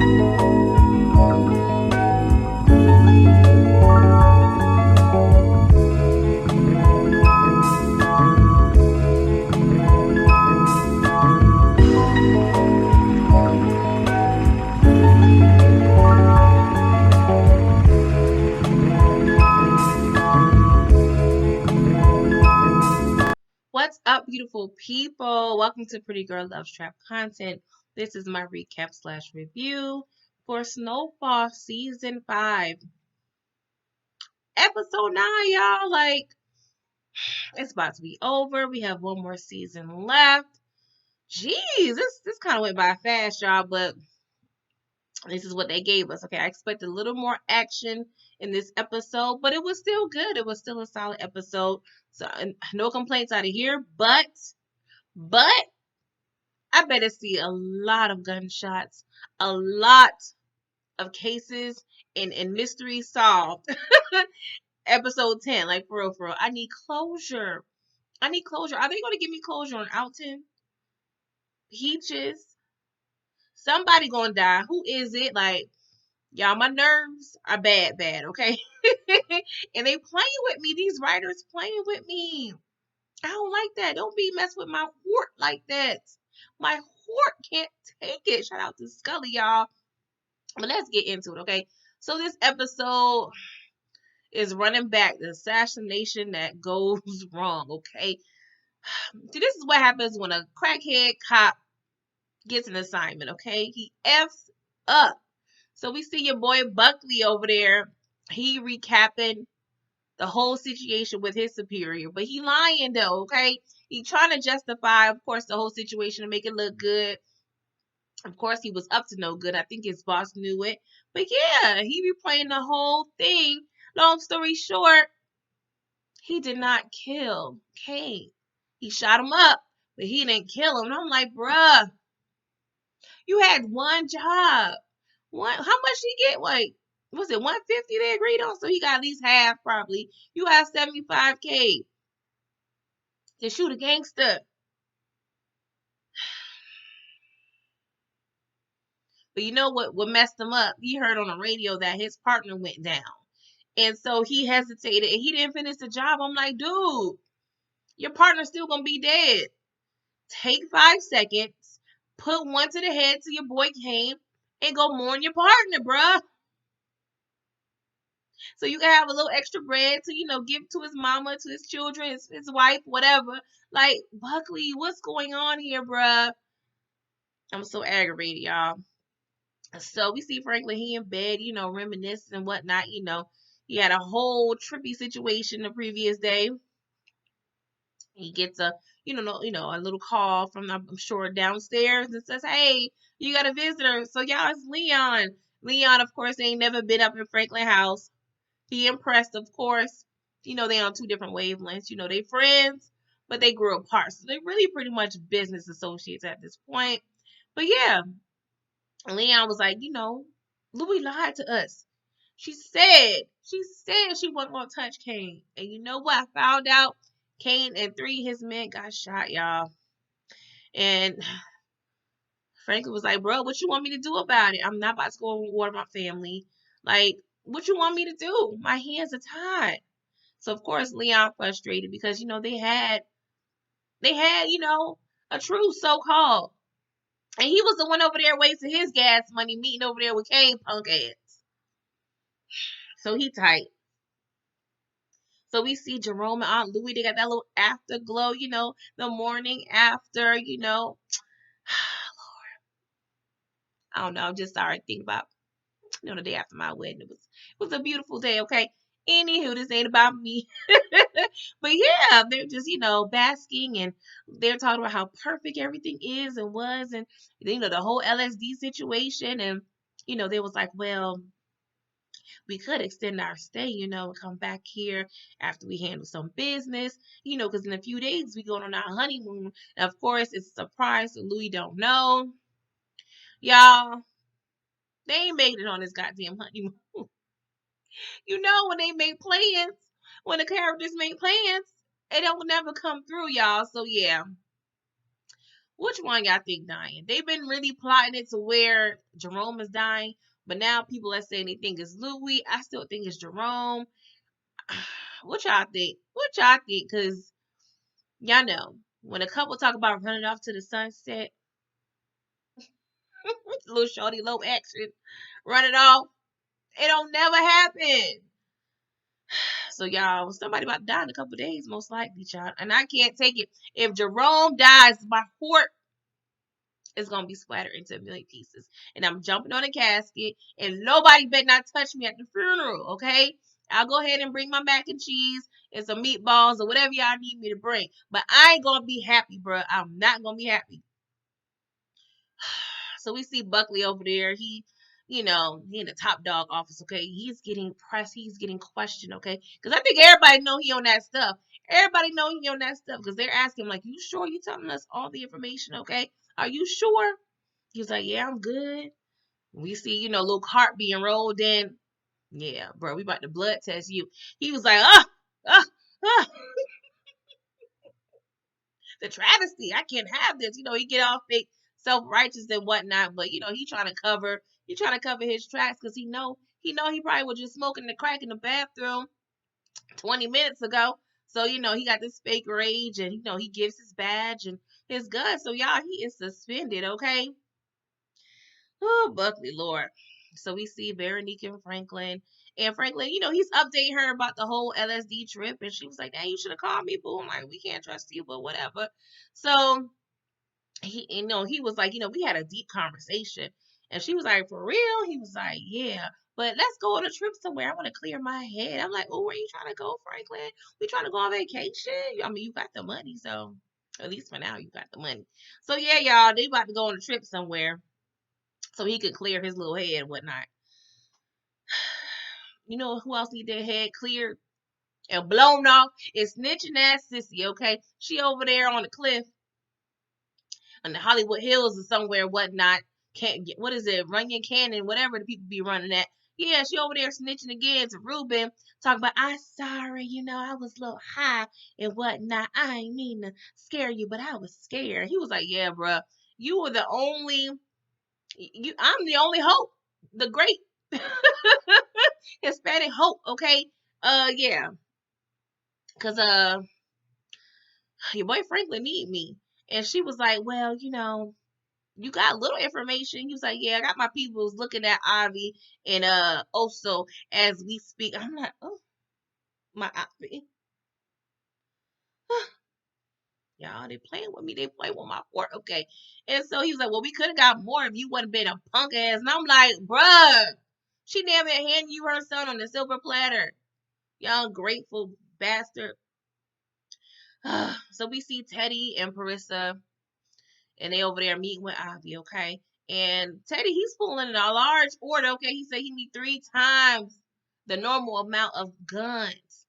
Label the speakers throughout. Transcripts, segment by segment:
Speaker 1: What's up, beautiful people? Welcome to Pretty Girl Loves Trap Content. This is my recap / review for Snowfall Season 5. Episode 9, y'all. It's about to be over. We have one more season left. Jeez, this kind of went by fast, y'all, but this is what they gave us. Okay, I expected a little more action in this episode, but it was still good. It was still a solid episode. So no complaints out of here, but I better see a lot of gunshots, a lot of cases and mysteries solved. Episode 10, like for real. I need closure. Are they going to give me closure on Alton? Peaches? Somebody going to die. Who is it? Like, y'all, my nerves are bad, okay? And they playing with me. These writers playing with me. I don't like that. Don't be messing with my heart like that. My heart can't take it. Shout out to Scully, y'all. But let's get into it, okay? So this episode is running back the assassination that goes wrong, okay? See, this is what happens when a crackhead cop gets an assignment, okay? He F's up. So we see your boy Buckley over there. He recapping the whole situation with his superior. But he lying though, okay? He trying to justify, of course, the whole situation to make it look good. Of course, he was up to no good. I think his boss knew it. But yeah, he replaying the whole thing. Long story short, he did not kill Kane. He shot him up, but he didn't kill him. And I'm like, bruh, you had one job. How much did he get? Like, was it 150 they agreed on? So he got at least half probably. You have 75K to shoot a gangster. But you know what messed him up? He heard on the radio that his partner went down. And so he hesitated and he didn't finish the job. I'm like, dude, your partner's still gonna be dead. Take 5 seconds, put one to the head to your boy Kane, and go mourn your partner, bruh. So you can have a little extra bread to, give to his mama, to his children, his wife, whatever. Like, Buckley, what's going on here, bruh? I'm so aggravated, y'all. So we see Franklin, he in bed, reminiscing and whatnot, He had a whole trippy situation the previous day. He gets a little call from, I'm sure, downstairs and says, "Hey, you got a visitor." So y'all, it's Leon. Leon, of course, ain't never been up in Franklin house. He impressed, of course. They on two different wavelengths. They friends, but they grew apart. So they really pretty much business associates at this point. But yeah, Leon was like, Louie lied to us. She said she wasn't gonna touch Kane. And you know what? I found out Kane and 3 of his men got shot, y'all. And Franklin was like, bro, what you want me to do about it? I'm not about to go and water my family. Like, what you want me to do? My hands are tied. So of course Leon frustrated because they had a truce so-called. And he was the one over there wasting his gas money meeting over there with Kane punk ass. So he tight. So we see Jerome and Aunt Louie, they got that little afterglow, the morning after, Lord. I don't know. I'm just sorry to think about, the day after my wedding. It was a beautiful day, okay? Anywho, this ain't about me. But yeah, they're just, basking and they're talking about how perfect everything is and was and, the whole LSD situation. And, they was like, well, we could extend our stay, and come back here after we handle some business, because in a few days we going on our honeymoon. And of course, it's a surprise, so Louie don't know. Y'all, they ain't made it on this goddamn honeymoon. When they make plans, when the characters make plans, it don't never come through, y'all. So yeah. Which one y'all think dying? They've been really plotting it to where Jerome is dying, but now people are saying they think it's Louie. I still think it's Jerome. What y'all think? What y'all think? Cause y'all know when a couple talk about running off to the sunset, little shorty, low action, running off, it don't never happen. So y'all, somebody about to die in a couple days, most likely, child. And I can't take it. If Jerome dies, my fort is gonna be splattered into a million pieces. And I'm jumping on a casket, and nobody better not touch me at the funeral, okay? I'll go ahead and bring my mac and cheese and some meatballs or whatever y'all need me to bring. But I ain't gonna be happy, bro. I'm not gonna be happy. So we see Buckley over there. He in the top dog office, okay? He's getting pressed. He's getting questioned, okay? Because I think everybody know he on that stuff. Everybody know he on that stuff because they're asking him, like, you sure you telling us all the information, okay? Are you sure? He's like, yeah, I'm good. We see, little cart being rolled in. Yeah, bro, we about to blood test you. He was like, ah, ah, the travesty. I can't have this. He get all fake self-righteous and whatnot, but he trying to cover his tracks because he probably was just smoking the crack in the bathroom 20 minutes ago. So, he got this fake rage and he gives his badge and his gun. So y'all, he is suspended, okay? Oh, Buckley, Lord. So we see Veronica and Franklin. And Franklin, he's updating her about the whole LSD trip. And she was like, "Hey, you should have called me, boo." I'm like, "We can't trust you, but whatever." So he was like, we had a deep conversation. And she was like, "For real?" He was like, "Yeah. But let's go on a trip somewhere. I want to clear my head." I'm like, "Oh, where you trying to go, Franklin? We trying to go on vacation? I mean, you got the money, so at least for now, you got the money." So yeah, y'all, they about to go on a trip somewhere so he could clear his little head and whatnot. You know who else need their head cleared and blown off? Is snitching ass sissy, okay? She over there on the cliff on the Hollywood Hills or somewhere, whatnot. Can't get, what is it, Runyon Canyon, whatever the people be running at. Yeah, she over there snitching again to Ruben, talking about, "I'm sorry, I was a little high and whatnot. I ain't mean to scare you, but I was scared." He was like, "Yeah, bruh, you were the only, I'm the only hope, the great Hispanic hope, okay? Yeah, cause your boy Franklin need me." And she was like, "Well, you got little information." He was like, "Yeah, I got my peoples looking at Ivy and Oso as we speak." I'm like, "Oh, my Ivy." Y'all, they playing with me. They play with my fort, okay? And so he was like, "Well, we could have got more if you wouldn't been a punk ass." And I'm like, "Bruh, she damn it handed you her son on the silver platter. Y'all grateful bastard." So we see Teddy and Parissa, and they over there meeting with Ivy, okay? And Teddy, he's pulling in a large order, okay? He said he need 3 times the normal amount of guns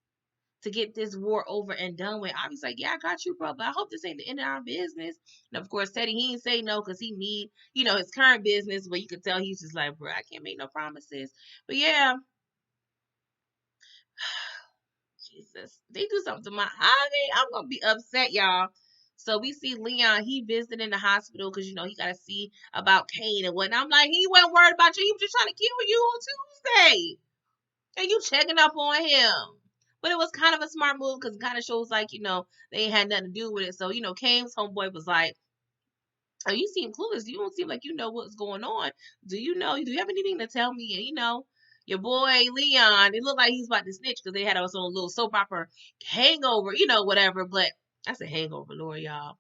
Speaker 1: to get this war over and done with. Ivy's like, "Yeah, I got you, bro, but I hope this ain't the end of our business." And of course, Teddy, he ain't say no because he need, his current business, but you could tell he's just like, "Bro, I can't make no promises." But yeah, Jesus, they do something to my Ivy, I'm gonna be upset, y'all. So we see Leon, he visited in the hospital because he gotta see about Kane and whatnot. I'm like, he wasn't worried about you. He was just trying to kill you on Tuesday, and you checking up on him. But it was kind of a smart move because it kind of shows like they ain't had nothing to do with it. So Kane's homeboy was like, "Oh, you seem clueless. You don't seem like you know what's going on. Do you know? Do you have anything to tell me?" And your boy Leon, it looked like he's about to snitch because they had us on a little soap opera hangover, whatever. But that's a hangover, Lord, y'all.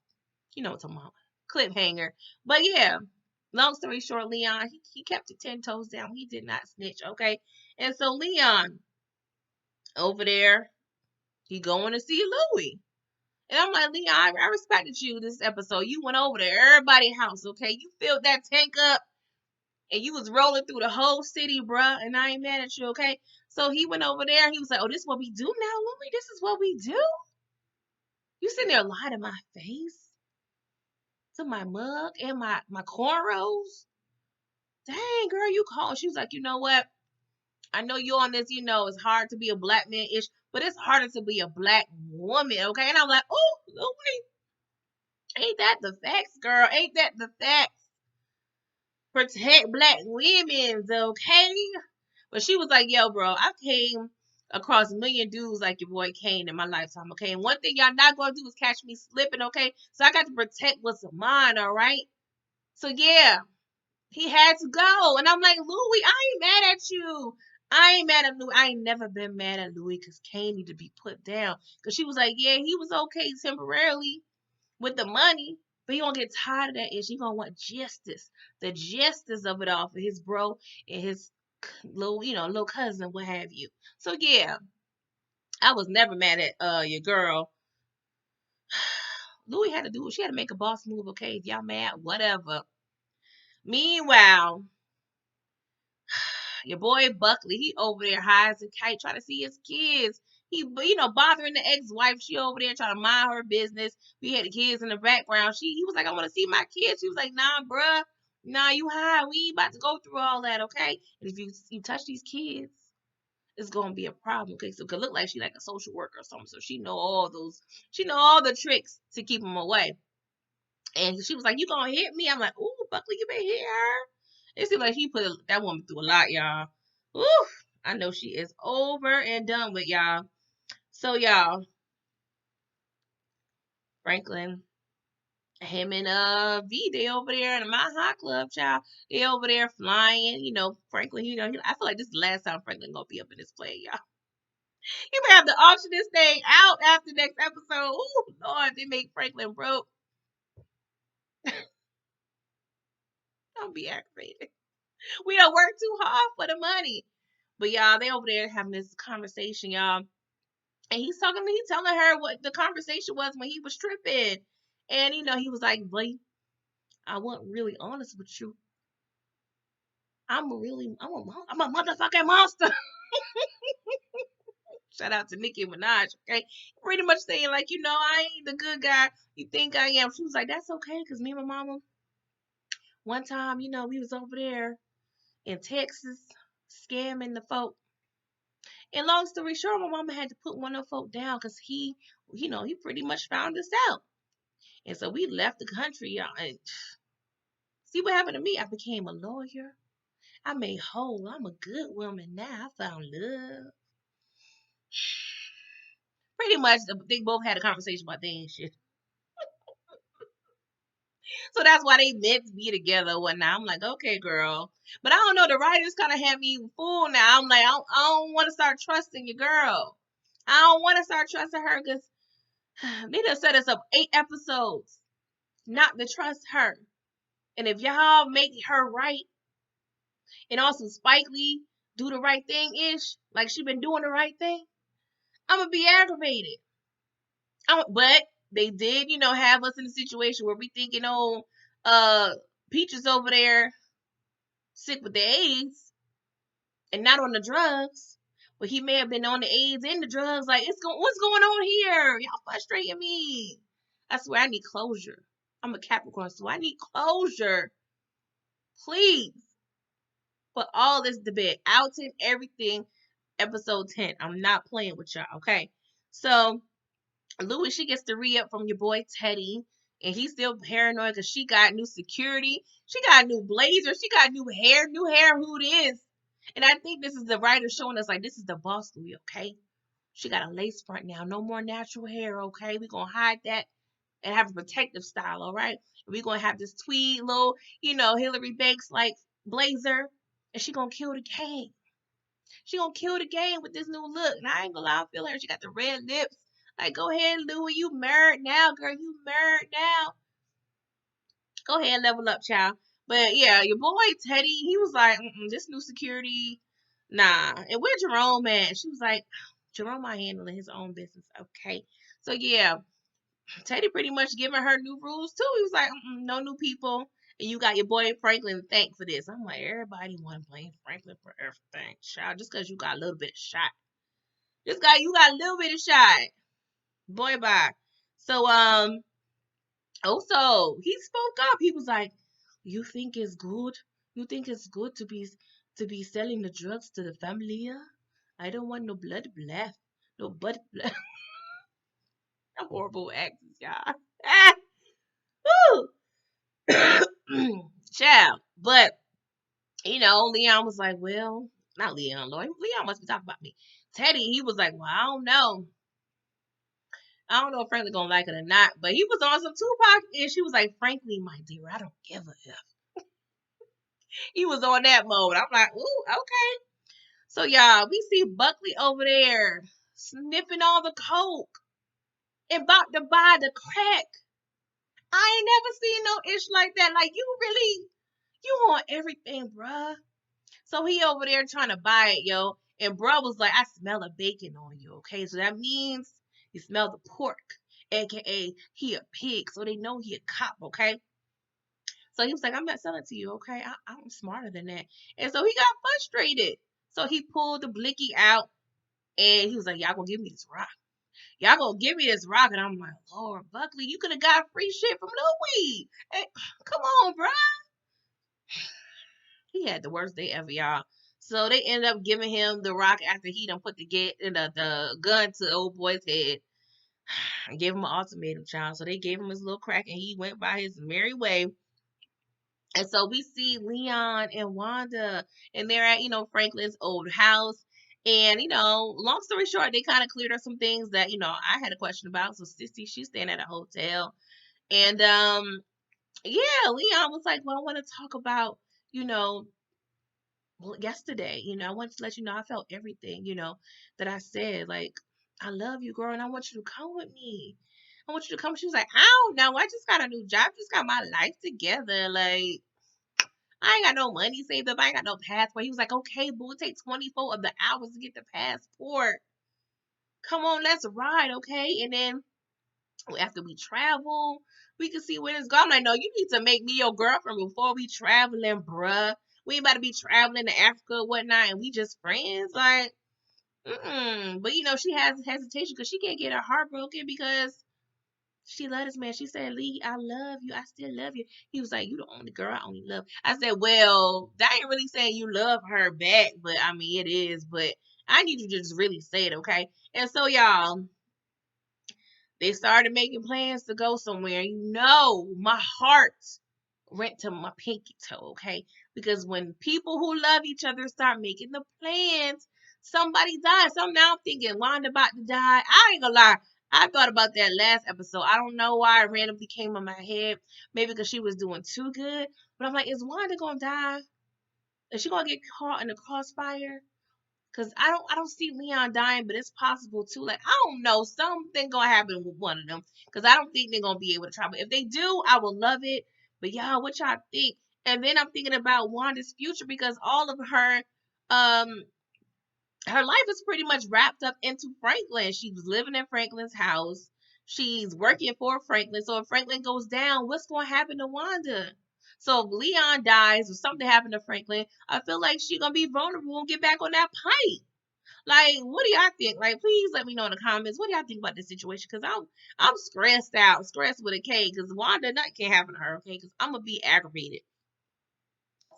Speaker 1: You know what I'm talking about. Cliffhanger. But yeah, long story short, Leon, he kept it 10 toes down. He did not snitch, okay? And so Leon over there, he going to see Louie. And I'm like, "Leon, I respected you this episode. You went over to everybody's house, okay? You filled that tank up and you was rolling through the whole city, bruh. And I ain't mad at you, okay?" So he went over there. He was like, "Oh, this is what we do now, Louie? This is what we do? You sitting there lying to my face, to my mug, and my cornrows? Dang, girl, you called." She was like, "You know what? I know you on this, it's hard to be a black man-ish, but it's harder to be a black woman, okay?" And I'm like, "Oh, Louie." Ain't that the facts, girl? Ain't that the facts? Protect black women's, okay? But she was like, yo, bro, I came across a million dudes like your boy Kane in my lifetime, okay? And one thing y'all not gonna do is catch me slipping, okay? So I got to protect what's mine, all right? So yeah, he had to go. And I'm like, Louie, I ain't mad at you. I ain't mad at Louie. I ain't never been mad at Louie because Kane need to be put down. Because she was like, yeah, he was okay temporarily with the money, but he gonna get tired of that ish. He gonna want justice, the justice of it all for his bro and his little, little cousin, what have you. So yeah, I was never mad at your girl. Louie had to do it. She had to make a boss move. Okay, if y'all mad, whatever. Meanwhile, your boy Buckley, he over there high as a kite, trying to see his kids. He, bothering the ex-wife. She over there trying to mind her business. We had the kids in the background. He was like, I want to see my kids. She was like, nah, bruh. Nah, you high. We ain't about to go through all that, okay? And if you touch these kids, it's gonna be a problem. Okay, so it could look like she like a social worker or something. So she know all the tricks to keep them away. And she was like, you gonna hit me? I'm like, ooh, Buckley, you better hit her. It seems like he put that woman through a lot, y'all. Ooh, I know she is over and done with, y'all. So, y'all, Franklin, him and V, they over there in my hot club, child. They over there flying, Franklin, I feel like this is the last time Franklin gonna be up in this play, y'all. He may have to auction this thing out after next episode. Ooh, Lord, they make Franklin broke. Don't be aggravated. We don't work too hard for the money. But y'all, they over there having this conversation, y'all. And he's telling her what the conversation was when he was tripping. And he was like, boy, I wasn't really honest with you. I'm a motherfucking monster. Shout out to Nicki Minaj, okay? Pretty much saying, like, I ain't the good guy you think I am. She was like, that's okay, because me and my mama, one time, we was over there in Texas scamming the folk. And long story short, my mama had to put one of the folk down because he pretty much found us out. And so we left the country, y'all. And see what happened to me? I became a lawyer. I made whole. I'm a good woman now. I found love. Pretty much, they both had a conversation about things shit. So that's why they meant to be together and whatnot. I'm like, okay, girl. But I don't know. The writers kind of have me fooled now. I'm like, I don't want to start trusting your girl. I don't want to start trusting her because they done set us up 8 episodes not to trust her. And if y'all make her right, and also Spike Lee do the right thing ish, like she been doing the right thing, I'm gonna be aggravated. But they did, have us in a situation where we thinking, Peaches over there sick with the AIDS and not on the drugs, but he may have been on the AIDS and the drugs. Like, what's going on here? Y'all frustrating me. I swear I need closure. I'm a Capricorn, so I need closure. Please. Put all this debate out and everything. Episode 10. I'm not playing with y'all, okay? So Louie, she gets to re-up from your boy Teddy, and he's still paranoid because she got new security, she got a new blazer, she got new hair who it is. And I think this is the writer showing us like this is the boss Louie, okay? She got a lace front now, no more natural hair, okay? We're gonna hide that and have a protective style, all right? We're gonna have this tweed little, Hillary Banks like blazer, and she gonna kill the game. She gonna kill the game with this new look. And I ain't gonna lie, I feel her. She got the red lips. Like, go ahead, Louie. You married now, girl. You married now. Go ahead, level up, child. But yeah, your boy Teddy, he was like, this new security, nah. And where Jerome at? She was like, Jerome might handling his own business. Okay. So yeah, Teddy pretty much giving her new rules too. He was like, no new people. And you got your boy Franklin to thank for this. I'm like, everybody want to blame Franklin for everything, child. Just because you got a little bit of shot. You got a little bit of shot. Boy, bye. So, also, he spoke up. He was like, you think it's good? You think it's good to be selling the drugs to the family? Yeah? I don't want no blood left. No blood. Horrible actors, y'all. Child. But, Leon was like, well, not Leon, Lord. Leon must be talking about me. Teddy, he was like, well, I don't know. I don't know if Franklin gonna like it or not, but he was on some Tupac, and she was like, frankly, my dear, I don't give a f. He was on that mode. I'm like, ooh, okay. So y'all, we see Buckley over there sniffing all the coke and about to buy the crack. I ain't never seen no ish like that. Like you want everything, bruh. So he over there trying to buy it, yo. And bruh was like, I smell a bacon on you, okay? So that means you smell the pork, aka he a pig, so they know he a cop, okay? So he was like, I'm not selling to you, okay? I'm smarter than that. And so he got frustrated. So he pulled the blicky out and he was like, y'all gonna give me this rock. Y'all gonna give me this rock. And I'm like, Lord, Buckley, you could have got free shit from Louie. Hey, come on, bro. He had the worst day ever, y'all. So they ended up giving him the rock after he done put the gun to the old boy's head and gave him an ultimatum, child. So they gave him his little crack and he went by his merry way. And so we see Leon and Wanda, and they're at, Franklin's old house. And, long story short, they kind of cleared up some things that, I had a question about. So Sissy, she's staying at a hotel. And yeah, Leon was like, well, I want to talk about, you know, yesterday, I wanted to let you know I felt everything, that I said. Like, I love you, girl, and I want you to come with me. I want you to come. She was like, I don't know. I just got a new job. Just got my life together. Like, I ain't got no money saved up. I ain't got no passport. He was like, okay, boo, it takes 24 of the hours to get the passport. Come on, let's ride, okay? And then after we travel, we can see where this go. I'm like, no, you need to make me your girlfriend before we traveling, bruh. We ain't about to be traveling to Africa or whatnot, and we just friends. Like, But she has hesitation because she can't get her heart broken because she loved this man. She said, Lee, I love you. I still love you. He was like, you the only girl I only love. I said, well, that ain't really saying you love her back, but I mean, it is. But I need you to just really say it, okay? And so, y'all, they started making plans to go somewhere. My heart went to my pinky toe, okay? Because when people who love each other start making the plans, somebody dies. So now I'm thinking Wanda about to die. I ain't gonna lie. I thought about that last episode. I don't know why it randomly came in my head. Maybe because she was doing too good. But I'm like, is Wanda gonna die? Is she gonna get caught in the crossfire? Cause I don't see Leon dying, but it's possible too. Like, I don't know, something gonna happen with one of them. Cause I don't think they're gonna be able to travel. If they do, I will love it. But y'all, what y'all think? And then I'm thinking about Wanda's future because all of um her life is pretty much wrapped up into Franklin. She was living in Franklin's house. She's working for Franklin. So if Franklin goes down, what's going to happen to Wanda? So if Leon dies or something happened to Franklin, I feel like she's going to be vulnerable and get back on that pipe. Like, what do y'all think? Like, please let me know in the comments. What do y'all think about this situation? Because I'm stressed out, stressed with a K. Because Wanda, nothing can happen to her, okay? Because I'm gonna be aggravated.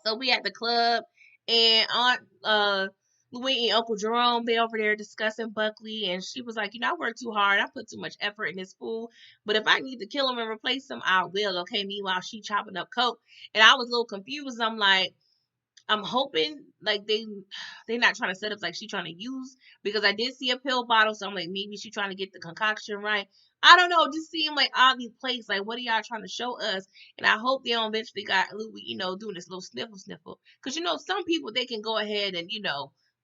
Speaker 1: So we at the club, and Aunt Louie and Uncle Jerome, they over there discussing Buckley, and she was like, I work too hard. I put too much effort in this fool. But if I need to kill him and replace him, I will. Okay. Meanwhile, she chopping up coke, and I was a little confused. I'm like, I'm hoping like they're not trying to set up like she trying to use because I did see a pill bottle, so I'm like maybe she trying to get the concoction right. I don't know, it just seemed like oddly placed. Like, what are y'all trying to show us? And I hope they don't eventually got Louie, doing this little sniffle. Because some people they can go ahead and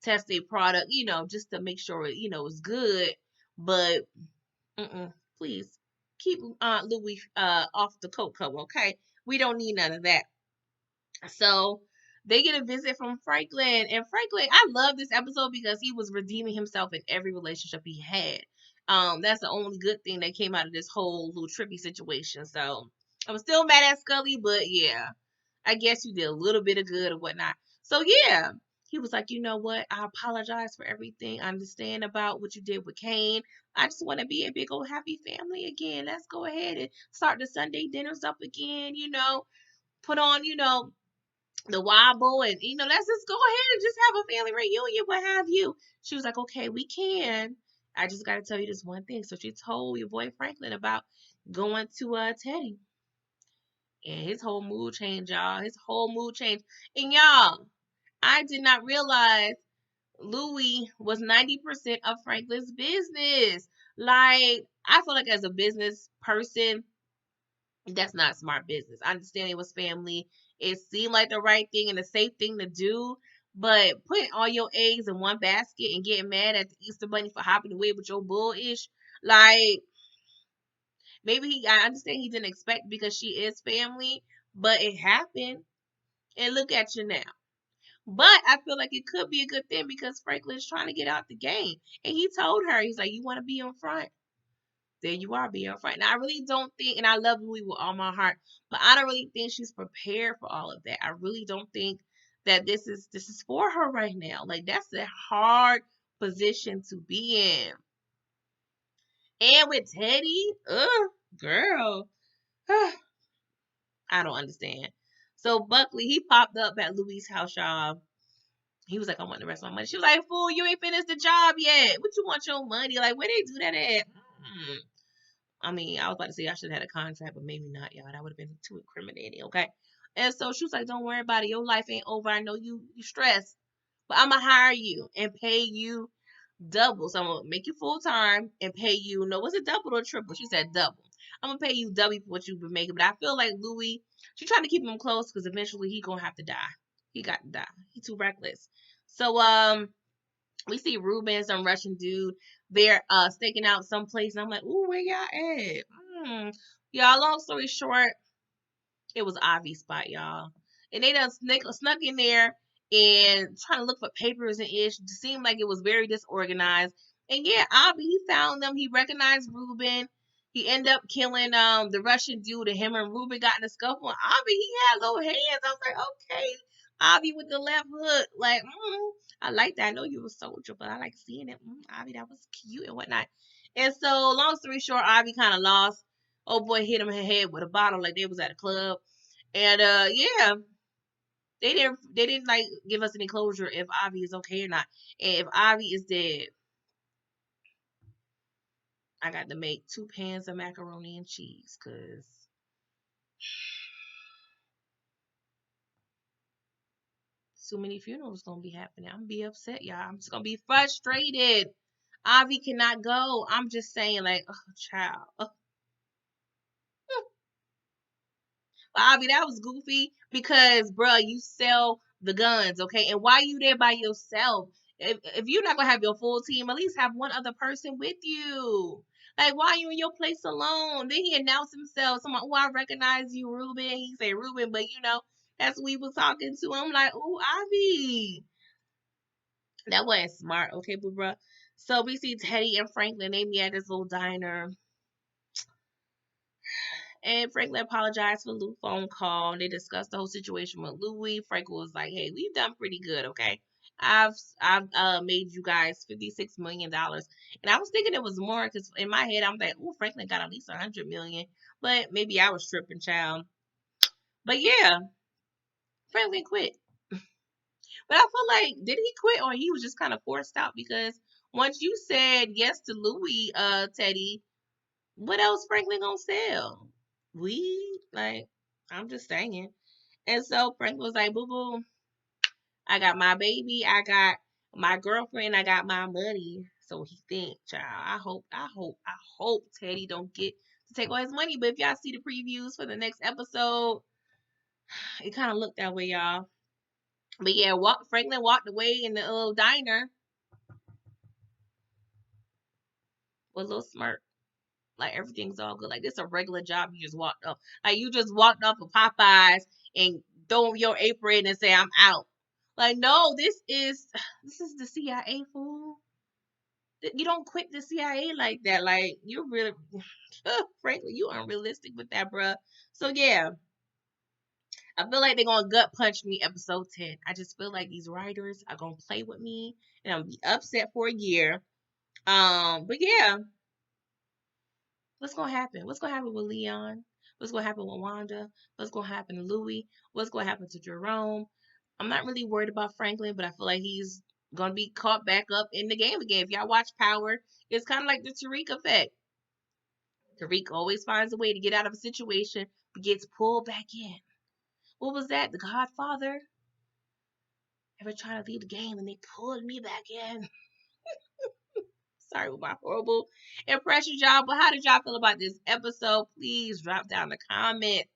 Speaker 1: test their product, just to make sure it's good. But please keep Aunt Louie off the cocoa, okay? We don't need none of that. So they get a visit from Franklin. And Franklin, I love this episode because he was redeeming himself in every relationship he had. That's the only good thing that came out of this whole little trippy situation. So I'm still mad at Scully, but yeah, I guess you did a little bit of good or whatnot. So yeah, he was like, you know what? I apologize for everything. I understand about what you did with Kane. I just want to be a big old happy family again. Let's go ahead and start the Sunday dinners up again. Put on, the wobble and let's just go ahead and just have a family reunion, what have you. She was like, okay, we can. I just got to tell you this one thing. So she told your boy Franklin about going to Teddy, And his whole mood changed, y'all. His whole mood changed. And y'all, I did not realize Louie was 90% of Franklin's business. Like, I feel like as a business person, that's not smart business. I understand it was family. It seemed like the right thing and the safe thing to do. But putting all your eggs in one basket and getting mad at the Easter Bunny for hopping away with your bullish, like maybe I understand he didn't expect because she is family, but it happened. And look at you now. But I feel like it could be a good thing because Franklin's trying to get out the game. And he told her, he's like, you want to be in front? There you are, be in front. And I really don't think, and I love Louie with all my heart, but I don't really think she's prepared for all of that. I really don't think that this is for her right now. Like that's a hard position to be in. And with Teddy, girl, I don't understand. So Buckley, he popped up at Louie's house, y'all. He was like, I want the rest of my money. She was like, fool, you ain't finished the job yet. What you want your money? Like, where they do that at? I mean, I was about to say I should have had a contract, but maybe not, y'all. That would have been too incriminating, okay? And so she was like, don't worry about it. Your life ain't over. I know you stressed, but I'm going to hire you and pay you double. So I'm going to make you full time and pay you, no, was it double or triple? She said double. I'm going to pay you double for what you've been making. But I feel like Louie, she's trying to keep him close because eventually he going to have to die. He got to die. He too reckless. So, we see Ruben, some Russian dude. They're staking out someplace, and I'm like, ooh, where y'all at? Y'all, long story short, it was Avi's spot, y'all. And they done snuck in there and trying to look for papers and ish. It seemed like it was very disorganized. And yeah, Avi, he found them. He recognized Ruben. He ended up killing the Russian dude, and him and Ruben got in a scuffle. And Avi, he had little hands. I was like, okay. Avi with the left hook. Like, I like that. I know you a soldier, but I like seeing it. Avi, that was cute and whatnot. And so, long story short, Avi kind of lost. Oh boy hit him in the head with a bottle like they was at a club. And yeah, they didn't like give us any closure if Avi is okay or not. And if Avi is dead, I got to make 2 pans of macaroni and cheese because so many funerals gonna be happening. I'm gonna be upset, y'all. I'm just gonna be frustrated. Avi cannot go. I'm just saying, like, oh, child. Bobby, that was goofy because, bruh, you sell the guns, okay? And why you there by yourself? If you're not gonna have your full team, at least have one other person with you. Like, why you in your place alone? Then he announced himself. Someone, oh, I recognize you, Ruben. He said Ruben, but that's who we was talking to. I'm like, oh, Ivy. That wasn't smart, okay, but bruh. So we see Teddy and Franklin. They meet at this little diner. And Franklin apologized for Lou's phone call. And they discussed the whole situation with Louie. Franklin was like, "Hey, we've done pretty good, okay? I've made you guys $56 million." And I was thinking it was more because in my head I'm like, "Oh, Franklin got at least 100 million." But maybe I was tripping, child. But yeah, Franklin quit. But I feel like did he quit or he was just kind of forced out because once you said yes to Louie, Teddy, what else Franklin gonna sell? Weed? Like, I'm just saying. And so Franklin was like, boo boo, I got my baby, I got my girlfriend, I got my money. So he think, child, I hope Teddy don't get to take all his money. But if y'all see the previews for the next episode, it kind of looked that way, y'all. But yeah, Franklin walked away in the little diner with a little smirk. Like everything's all good. Like this a regular job. You just walked up. Like you just walked up of Popeyes and throw your apron and say I'm out. Like no, this is the CIA, fool. You don't quit the CIA like that. Like you're really, frankly, you unrealistic with that, bruh. So yeah, I feel like they're gonna gut punch me episode 10. I just feel like these writers are gonna play with me and I'm gonna be upset for a year. But yeah, what's gonna happen? What's gonna happen with Leon? What's gonna happen with Wanda? What's gonna happen to Louie? What's gonna happen to Jerome? I'm not really worried about Franklin, but I feel like he's gonna be caught back up in the game again. If y'all watch Power, it's kind of like the Tariq effect. Tariq always finds a way to get out of a situation, gets pulled back in. What was that? The Godfather? Ever trying to leave the game and they pulled me back in? Sorry with my horrible impression, y'all. But how did y'all feel about this episode? Please drop down the comments.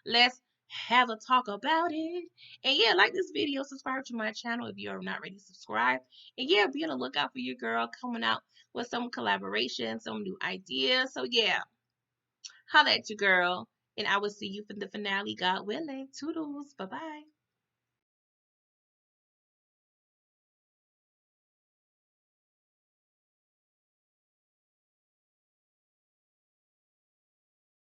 Speaker 1: Let's have a talk about it. And yeah, like this video, subscribe to my channel if you're not ready to subscribe. And yeah, be on the lookout for your girl coming out with some collaboration, some new ideas. So yeah, holla at your girl. And I will see you for the finale, God willing. Toodles. Bye-bye.